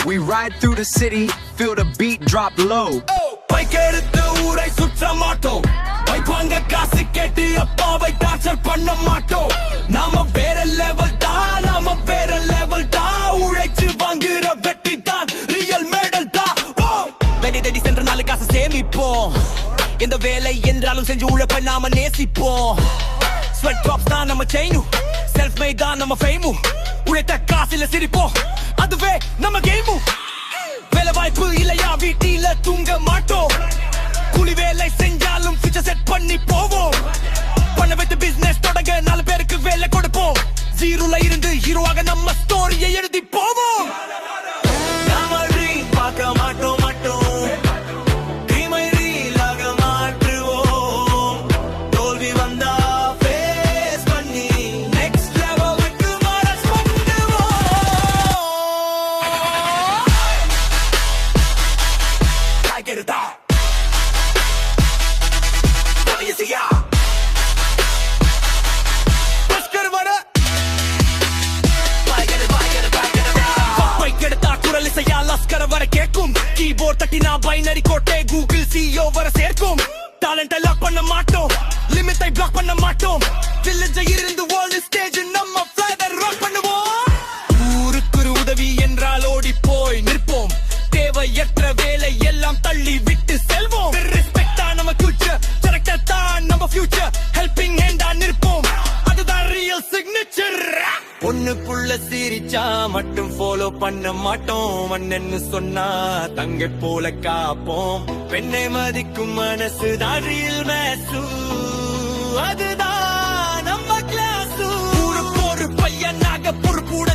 We ride through the city, feel the beat drop low. Bike எடுத்து ஊரை சுற்ற மாட்டோம், பைக் வாங்க காசு கேட்டு அப்பாவை டார்ச்சர் பண்ண மாட்டோம். நாம வேற லெவல் தான், நாம வேற லெவல் தான், உழைச்சு வாங்குற வெட்டி தான் ரியல் மெடல் தான். வெடி தேடி சென்ற நாலு காசு சேமிப்போம், எந்த வேலை என்றாலும் செஞ்சு உழைப்ப நாம நேசிப்போம். ஸ்வெட் ட்ராப்ஸ் தான் நம்ம செயினும், செல்ஃப் மேட் தான் நம்ம ஃபேமும், உழைத்த காசில சிரிப்போம், அதுவே நம்ம கேமும். வேலை வாய்ப்பு இல்லையா வீட்டில தூங்க மாட்டோம், கூலி வேலை செஞ்சாலும் ஃபியூச்சர் செட் பண்ணி போவோம். பண்ண வைத்து பிசினஸ் தொடங்க 4 பேருக்கு வேலை கொடுப்போம், ஜீரோல இருந்து ஹீரோவாக நம்ம ஸ்டோரியை எழுதி போவோம். நாம ட்ரீம் பார்க்க மாட்டோம் மாட்டோம், ட்ரீமை ரீலாக மாற்றுவோம். தோல்வி வந்தா ஃபேஸ் பண்ணி நெக்ஸ்ட் லெவலுக்கு மாரஸ் பண்ணுவோம். Like it down. Polícia. Oscar vara. Bike எடுத்தா குரல் இசையா லஸ்கர வர கேட்கும், கீபோர்ட் தட்டினா பைனரி கோட்டை கூகுள் CEO வர சேர்க்கும். டாலண்ட் லாக் பண்ண மாட்டோம், லிமிட்டை பிளாக் பண்ண மாட்டோம், வில்லேஜ் இருந்து வேர்ல்ட் ஸ்டேஜ் நம்ம ஃளைவர் ராக் பண்ணுவோம். ஊருக்கு உதவி என்றால் ஓடி போய் நிற்போம், தேவையற்ற வேலை எல்லாம் தள்ளி விட்டு செல்வோம். ரெஸ்பெக்ட் தான் நம்ம ஃபியூச்சர், கரெக்டா தான் நம்ம ஃபியூச்சர், ஹெல்பிங் ஹேண்டா நிற்போம், அதுதான் ரியல் சிக்னேச்சர். பொண்ணுக்குள்ள சிரிச்சா மட்டும் ஃபாலோ பண்ண மாட்டோம், மண்ணன்னு சொன்னா தங்கை போல காப்போம். பெண்ணை மதிக்கும் மனசு தான் ரியல் மேசு, அதுதான் நம்ம கிளாஸ். ஊருக்கு ஒரு பையனாக பொறுப்புட